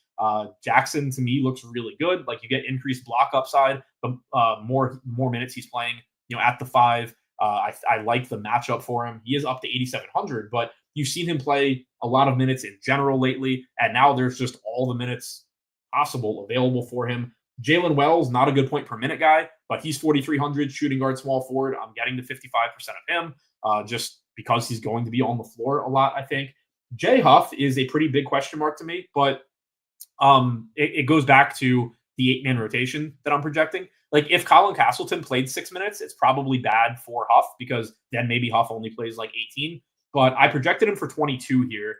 Jackson, to me, looks really good. Like, you get increased block upside, the more minutes he's playing, at the 5. I like the matchup for him. He is up to 8,700, but you've seen him play a lot of minutes in general lately, and now there's just all the minutes possible available for him. Jalen Wells, not a good point per minute guy, but he's 4,300, shooting guard, small forward. I'm getting to 55% of him just because he's going to be on the floor a lot, I think. Jay Huff is a pretty big question mark to me, but it goes back to the 8-man rotation that I'm projecting. Like, if Colin Castleton played 6 minutes, it's probably bad for Huff, because then maybe Huff only plays like 18. But I projected him for 22 here.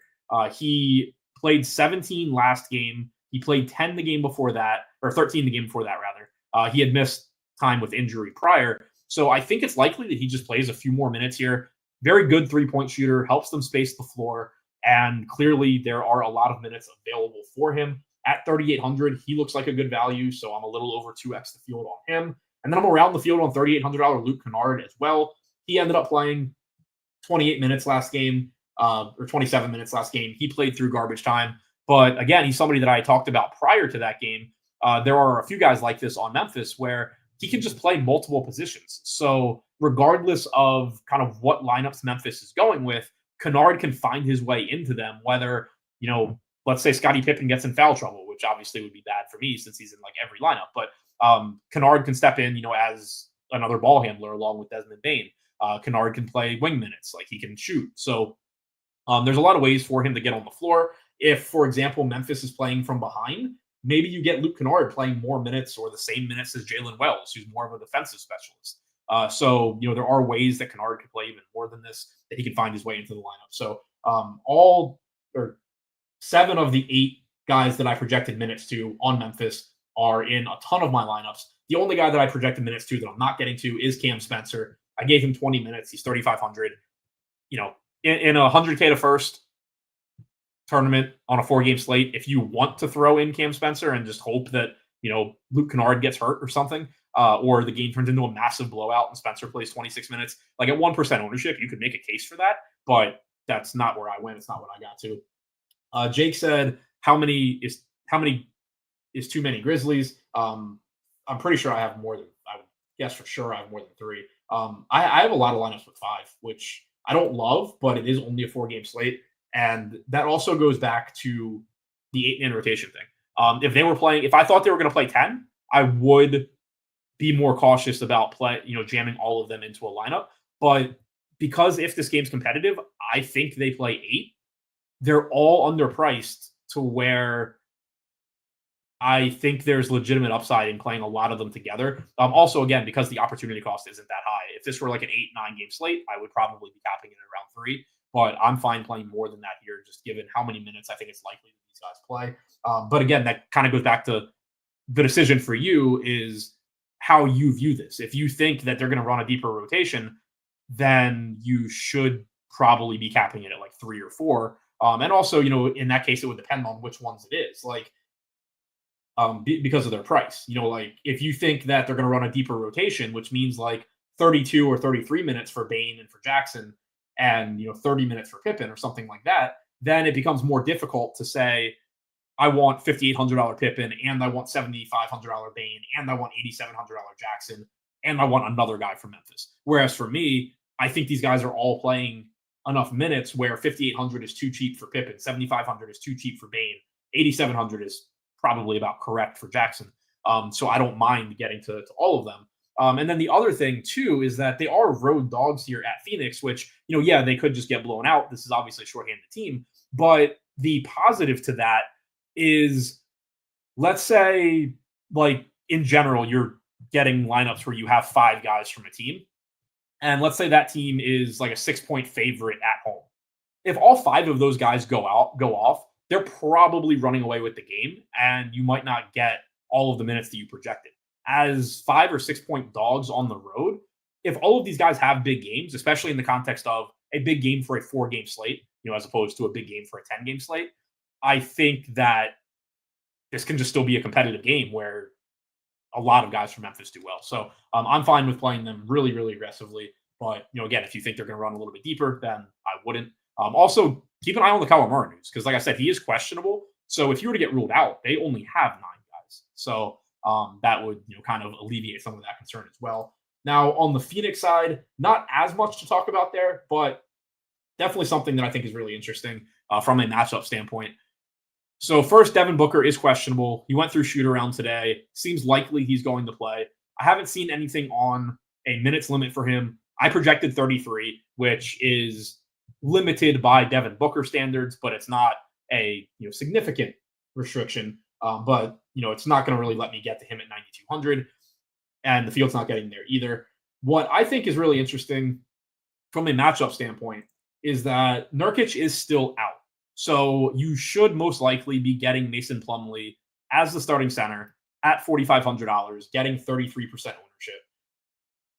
He played 17 last game. He played 10 the game before that, or 13 the game before that, rather. He had missed time with injury prior. So I think it's likely that he just plays a few more minutes here. Very good 3-point shooter, helps them space the floor. And clearly there are a lot of minutes available for him. At 3,800, he looks like a good value, so I'm a little over 2x the field on him. And then I'm around the field on $3,800 Luke Kennard as well. He ended up playing 28 minutes last game, or 27 minutes last game. He played through garbage time. But again, he's somebody that I talked about prior to that game. There are a few guys like this on Memphis where he can just play multiple positions. So regardless of kind of what lineups Memphis is going with, Kennard can find his way into them, whether, let's say Scottie Pippen gets in foul trouble, which obviously would be bad for me since he's in like every lineup. But Kennard can step in, as another ball handler along with Desmond Bane. Kennard can play wing minutes, like he can shoot. So there's a lot of ways for him to get on the floor. If, for example, Memphis is playing from behind, maybe you get Luke Kennard playing more minutes or the same minutes as Jalen Wells, who's more of a defensive specialist. So there are ways that Kennard could play even more than this, that he can find his way into the lineup. So all or 7 of the 8 guys that I projected minutes to on Memphis are in a ton of my lineups. The only guy that I projected minutes to that I'm not getting to is Cam Spencer. I gave him 20 minutes. He's 3,500. In a 100K to first tournament on a 4-game slate, if you want to throw in Cam Spencer and just hope that Luke Kennard gets hurt or something, or the game turns into a massive blowout and Spencer plays 26 minutes. Like at 1% ownership, you could make a case for that, but that's not where I went. It's not what I got to. Jake said, how many is too many Grizzlies? I'm pretty sure I have more than, I would guess for sure I have more than 3. I have a lot of lineups with 5, which I don't love, but it is only a 4-game slate. And that also goes back to the 8-man rotation thing. If I thought they were going to play 10, I would be more cautious about jamming all of them into a lineup. But because if this game's competitive, I think they play 8. They're all underpriced to where I think there's legitimate upside in playing a lot of them together. Also, again, because the opportunity cost isn't that high. If this were like an 8-9 game slate, I would probably be capping it at around 3. But I'm fine playing more than that here, just given how many minutes I think it's likely that these guys play. But again, that kind of goes back to the decision for you is how you view this. If you think that they're going to run a deeper rotation, then you should probably be capping it at like 3 or 4. And also, in that case, it would depend on which ones it is. Because of their price. If you think that they're going to run a deeper rotation, which means like 32 or 33 minutes for Bane and for Jackson and, 30 minutes for Pippen or something like that, then it becomes more difficult to say, I want $5,800 Pippen and I want $7,500 Bane and I want $8,700 Jackson and I want another guy from Memphis. Whereas for me, I think these guys are all playing enough minutes where 5,800 is too cheap for Pippen, 7,500 is too cheap for Bane, 8,700 is probably about correct for Jackson. So I don't mind getting to all of them. And then the other thing, too, is that they are road dogs here at Phoenix, which, they could just get blown out. This is obviously a shorthanded team. But the positive to that is, let's say, like, in general, you're getting lineups where you have 5 guys from a team. And let's say that team is like a 6-point favorite at home. If all 5 of those guys go off, they're probably running away with the game, and you might not get all of the minutes that you projected. As 5 or 6-point dogs on the road, if all of these guys have big games, especially in the context of a big game for a 4-game slate, as opposed to a big game for a 10-game slate, I think that this can just still be a competitive game where a lot of guys from Memphis do well. So I'm fine with playing them really, really aggressively. But, again, if you think they're going to run a little bit deeper, then I wouldn't. Also, keep an eye on the Kyle Murray news because, like I said, he is questionable. So if you were to get ruled out, they only have 9 guys. So that would kind of alleviate some of that concern as well. Now, on the Phoenix side, not as much to talk about there, but definitely something that I think is really interesting from a matchup standpoint. So first, Devin Booker is questionable. He went through shoot around today. Seems likely he's going to play. I haven't seen anything on a minutes limit for him. I projected 33, which is limited by Devin Booker standards, but it's not a significant restriction. But it's not going to really let me get to him at 9,200, and the field's not getting there either. What I think is really interesting from a matchup standpoint is that Nurkic is still out, so you should most likely be getting Mason Plumlee as the starting center at $4,500, getting 33% ownership.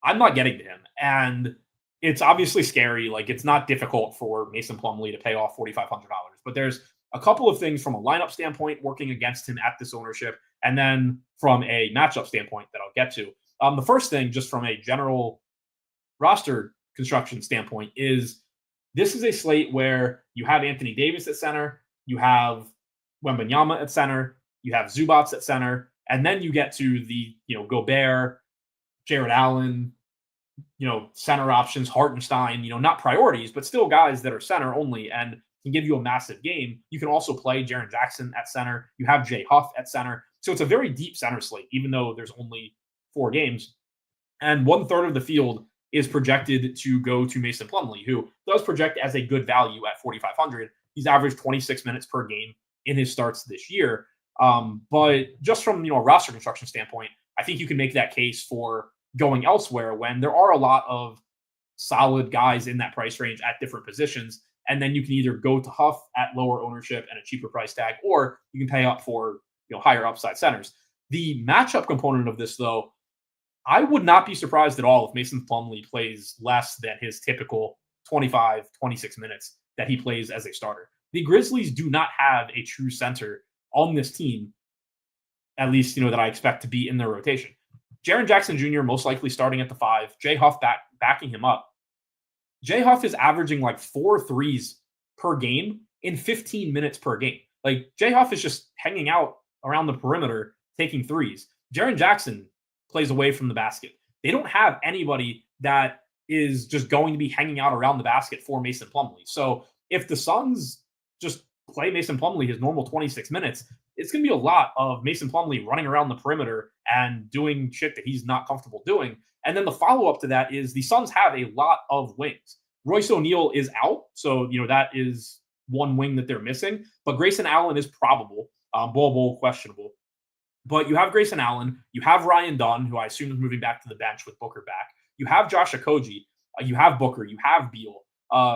I'm not getting to him, and it's obviously scary. Like, it's not difficult for Mason Plumlee to pay off $4,500, but there's a couple of things from a lineup standpoint working against him at this ownership, and then from a matchup standpoint that I'll get to. The first thing, just from a general roster construction standpoint, is this is a slate where you have Anthony Davis at center, you have Wembanyama at center, you have Zubats at center, and then you get to the Gobert, Jared Allen, center options, Hartenstein, not priorities, but still guys that are center only and can give you a massive game. You can also play Jaren Jackson at center. You have Jay Huff at center. So it's a very deep center slate, even though there's only 4 games. And 1/3 of the field is projected to go to Mason Plumlee, who does project as a good value at 4,500. He's averaged 26 minutes per game in his starts this year. But just from a roster construction standpoint, I think you can make that case for going elsewhere when there are a lot of solid guys in that price range at different positions. And then you can either go to Huff at lower ownership and a cheaper price tag, or you can pay up for higher upside centers. The matchup component of this, though, I would not be surprised at all if Mason Plumlee plays less than his typical 25, 26 minutes that he plays as a starter. The Grizzlies do not have a true center on this team at least, that I expect to be in their rotation. Jaren Jackson Jr. most likely starting at the 5. Jay Huff backing him up. Jay Huff is averaging like 4 threes per game in 15 minutes per game. Like, Jay Huff is just hanging out around the perimeter, taking threes. Jaren Jackson plays away from the basket. They don't have anybody that is just going to be hanging out around the basket for Mason Plumlee. So if the Suns just play Mason Plumlee his normal 26 minutes, it's going to be a lot of Mason Plumlee running around the perimeter and doing shit that he's not comfortable doing. And then the follow-up to that is the Suns have a lot of wings. Royce O'Neal is out, so that is one wing that they're missing. But Grayson Allen is probable, Bol questionable. But you have Grayson Allen, you have Ryan Dunn, who I assume is moving back to the bench with Booker back. You have Josh Okogie, you have Booker, you have Beal,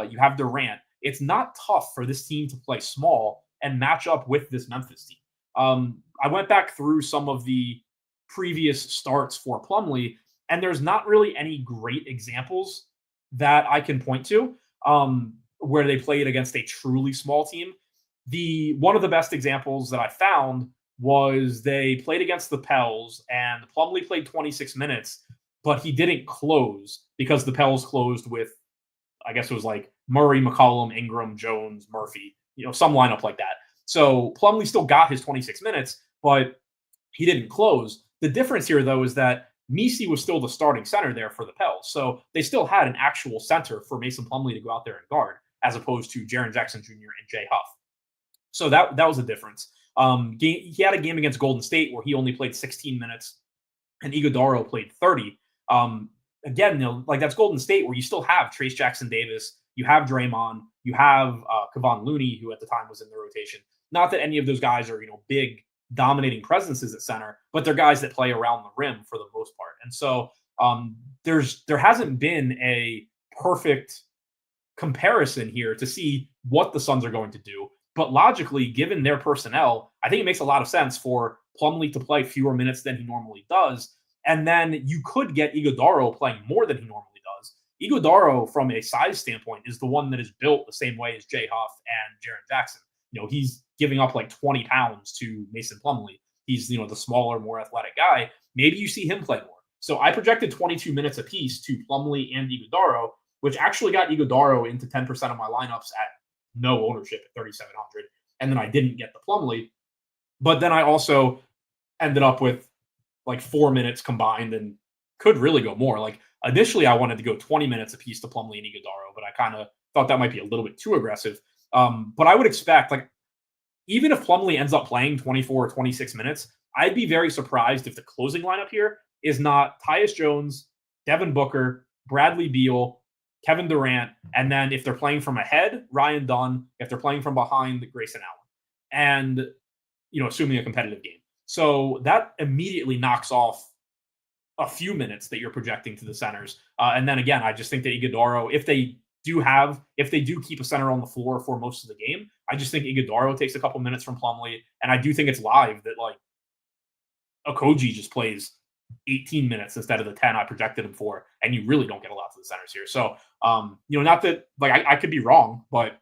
you have Durant. It's not tough for this team to play small and match up with this Memphis team. I went back through some of the previous starts for Plumlee, and there's not really any great examples that I can point to where they played against a truly small team. One of the best examples that I found was they played against the Pels, and Plumlee played 26 minutes, but he didn't close because the Pels closed with, I guess it was like Murray, McCollum, Ingram, Jones, Murphy, some lineup like that. So Plumlee still got his 26 minutes, but he didn't close. The difference here, though, is that Misi was still the starting center there for the Pels. So they still had an actual center for Mason Plumlee to go out there and guard, as opposed to Jaren Jackson Jr. and Jay Huff. So that was the difference. He had a game against Golden State where he only played 16 minutes and Iguodaro played 30. Again, like, that's Golden State, where you still have Trace Jackson Davis, you have Draymond, you have Kevon Looney, who at the time was in the rotation. Not that any of those guys are, big dominating presences at center, but they're guys that play around the rim for the most part. And so there hasn't been a perfect comparison here to see what the Suns are going to do. But logically, given their personnel, I think it makes a lot of sense for Plumlee to play fewer minutes than he normally does. And then you could get Iguodaro playing more than he normally does. Iguodaro, from a size standpoint, is the one that is built the same way as Jay Huff and Jaren Jackson. He's giving up like 20 pounds to Mason Plumlee. He's, the smaller, more athletic guy. Maybe you see him play more. So I projected 22 minutes apiece to Plumlee and Iguodaro, which actually got Iguodaro into 10% of my lineups at no ownership at 3,700. And then I didn't get the Plumlee. But then I also ended up with like 4 minutes combined and could really go more. Like, initially I wanted to go 20 minutes apiece to Plumlee and Iguodaro, but I kind of thought that might be a little bit too aggressive. But I would expect, like, even if Plumlee ends up playing 24 or 26 minutes, I'd be very surprised if the closing lineup here is not Tyus Jones, Devin Booker, Bradley Beal, Kevin Durant, and then if they're playing from ahead, Ryan Dunn. If they're playing from behind, Grayson Allen. And, assuming a competitive game. So that immediately knocks off a few minutes that you're projecting to the centers. And then again, I just think that Iguodaro, if they do keep a center on the floor for most of the game, I just think Iguodaro takes a couple minutes from Plumlee. And I do think it's live that, like, Okogie just plays 18 minutes instead of the 10 I projected him for, and you really don't get a lot to the centers here. So, not that, like, I could be wrong, but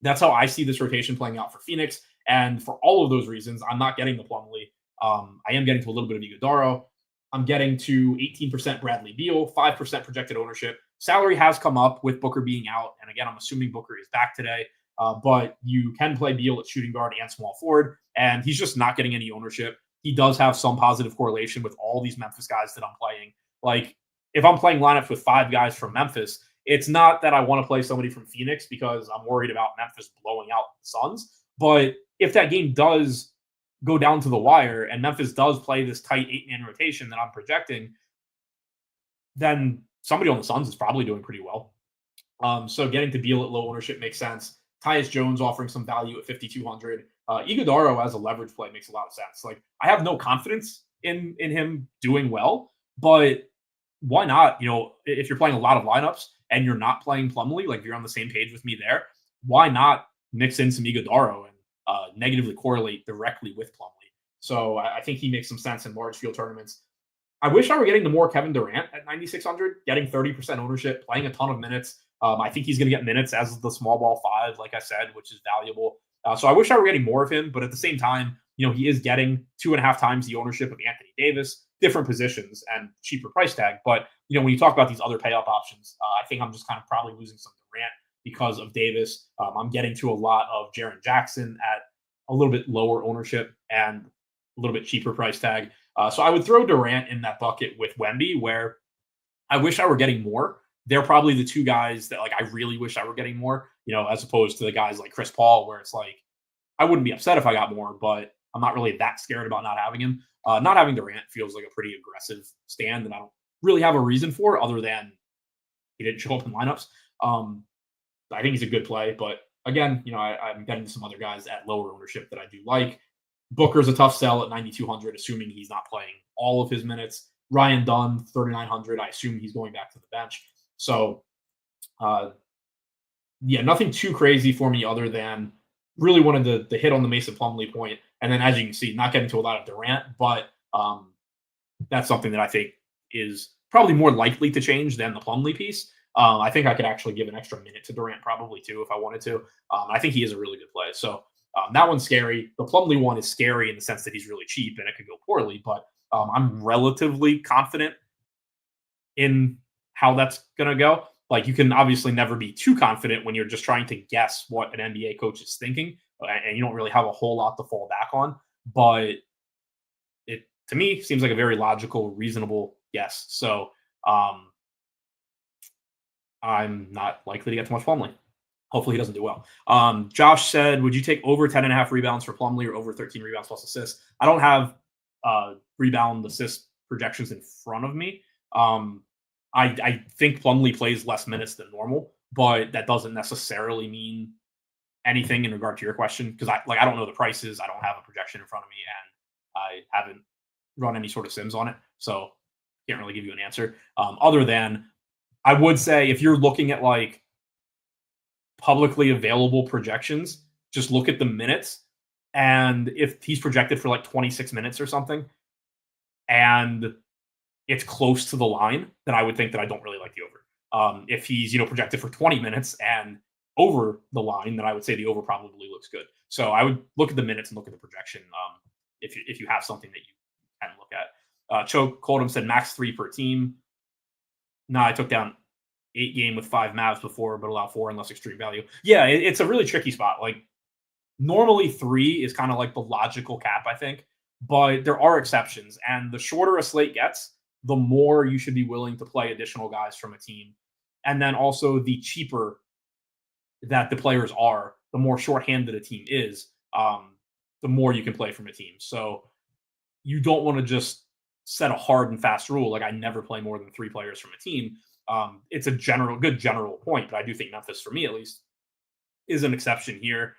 that's how I see this rotation playing out for Phoenix. And for all of those reasons, I'm not getting the Plumlee. I am getting to a little bit of Iguodaro. I'm getting to 18% Bradley Beal, 5% projected ownership. Salary has come up with Booker being out. And again, I'm assuming Booker is back today. But you can play Beal at shooting guard and small forward, and he's just not getting any ownership. He does have some positive correlation with all these Memphis guys that I'm playing. Like, if I'm playing lineups with 5 guys from Memphis, it's not that I want to play somebody from Phoenix because I'm worried about Memphis blowing out the Suns. But if that game does go down to the wire and Memphis does play this tight 8-man rotation that I'm projecting, then somebody on the Suns is probably doing pretty well. So getting to Beal at low ownership makes sense. Tyus Jones offering some value at 5,200. Iguodaro as a leverage play makes a lot of sense. Like, I have no confidence in him doing well, but why not? If you're playing a lot of lineups and you're not playing Plumlee, like, you're on the same page with me there, why not mix in some Iguodaro and negatively correlate directly with Plumlee? So I think he makes some sense in large field tournaments. I wish I were getting the more Kevin Durant at 9,600, getting 30% ownership, playing a ton of minutes. I think he's going to get minutes as the small ball 5, like I said, which is valuable. So I wish I were getting more of him, but at the same time, he is getting 2.5 times the ownership of Anthony Davis, different positions and cheaper price tag. But, when you talk about these other pay up options, I think I'm just kind of probably losing some Durant because of Davis. I'm getting to a lot of Jaren Jackson at a little bit lower ownership and a little bit cheaper price tag. So I would throw Durant in that bucket with Wemby, where I wish I were getting more. They're probably the two guys that I really wish I were getting more, as opposed to the guys like Chris Paul, where it's like, I wouldn't be upset if I got more, but I'm not really that scared about not having him. Not having Durant feels like a pretty aggressive stand, and I don't really have a reason for it other than he didn't show up in lineups. I think he's a good play, but again, I'm getting some other guys at lower ownership that I do like. Booker's a tough sell at 9,200, assuming he's not playing all of his minutes. Ryan Dunn, 3,900. I assume he's going back to the bench. So, nothing too crazy for me other than really wanted to hit on the Mason Plumlee point. And then, as you can see, not getting to a lot of Durant, but that's something that I think is probably more likely to change than the Plumlee piece. I think I could actually give an extra minute to Durant probably too if I wanted to. I think he is a really good play. So that one's scary. The Plumlee one is scary in the sense that he's really cheap and it could go poorly, but I'm relatively confident in how that's going to go. You can obviously never be too confident when you're just trying to guess what an NBA coach is thinking, and you don't really have a whole lot to fall back on. But it, to me, seems like a very logical, reasonable guess. So I'm not likely to get too much Plumlee. Hopefully he doesn't do well. Josh said, would you take over 10.5 rebounds for Plumlee or over 13 rebounds plus assists? I don't have rebound assist projections in front of me. I think Plumlee plays less minutes than normal, but that doesn't necessarily mean anything in regard to your question, because I don't know the prices. I don't have a projection in front of me, and I haven't run any sort of sims on it, so can't really give you an answer. Other than I would say if you're looking at publicly available projections, just look at the minutes, and if he's projected for 26 minutes or something, and it's close to the line, then I would think that I don't really like the over. If he's projected for 20 minutes and over the line, then I would say the over probably looks good. So I would look at the minutes and look at the projection if you have something that you can look at. Choke Coldham said max 3 per team. No, I took down 8 game with 5 Mavs before, but allow 4 unless extreme value. Yeah, it's a really tricky spot. Normally 3 is kind of the logical cap, I think, but there are exceptions, and the shorter a slate gets, the more you should be willing to play additional guys from a team. And then also the cheaper that the players are, the more shorthanded a team is, the more you can play from a team. So you don't want to just set a hard and fast rule. I never play more than 3 players from a team. It's a good general point, but I do think Memphis, for me at least, is an exception here.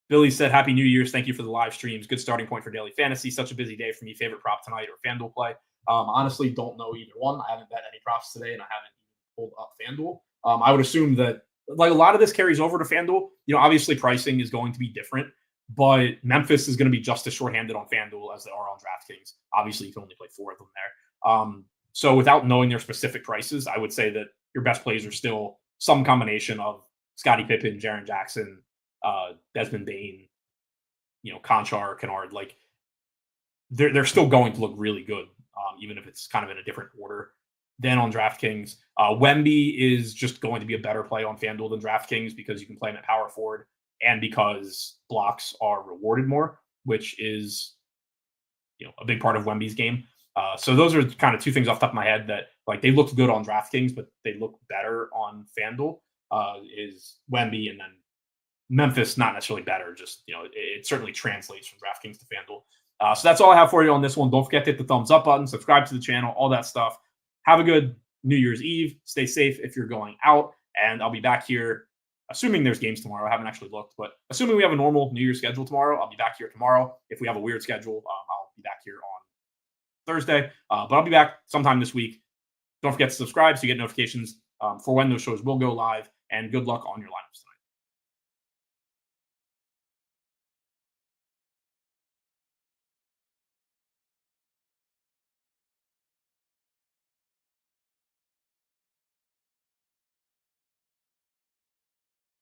Billy said, Happy New Year's. Thank you for the live streams. Good starting point for daily fantasy. Such a busy day for me. Favorite prop tonight or FanDuel play? Honestly, don't know either one. I haven't bet any props today, and I haven't pulled up FanDuel. I would assume that a lot of this carries over to FanDuel. Obviously pricing is going to be different, but Memphis is going to be just as shorthanded on FanDuel as they are on DraftKings. Obviously, you can only play 4 of them there. So without knowing their specific prices, I would say that your best plays are still some combination of Scottie Pippen, Jaren Jackson, Desmond Bane, Conchar, Kennard. They're still going to look really good, even if it's kind of in a different order than on DraftKings. Wemby is just going to be a better play on FanDuel than DraftKings because you can play him at power forward and because blocks are rewarded more, which is a big part of Wemby's game. So those are kind of 2 things off the top of my head that they looked good on DraftKings, but they look better on FanDuel. Is Wemby, and then Memphis not necessarily better. Just it certainly translates from DraftKings to FanDuel. So that's all I have for you on this one. Don't forget to hit the thumbs up button, subscribe to the channel, all that stuff. Have a good New Year's Eve. Stay safe if you're going out, and I'll be back here. Assuming there's games tomorrow, I haven't actually looked, but assuming we have a normal New Year's schedule tomorrow, I'll be back here tomorrow. If we have a weird schedule, I'll be back here on Thursday, but I'll be back sometime this week. Don't forget to subscribe so you get notifications for when those shows will go live, and good luck on your lineups.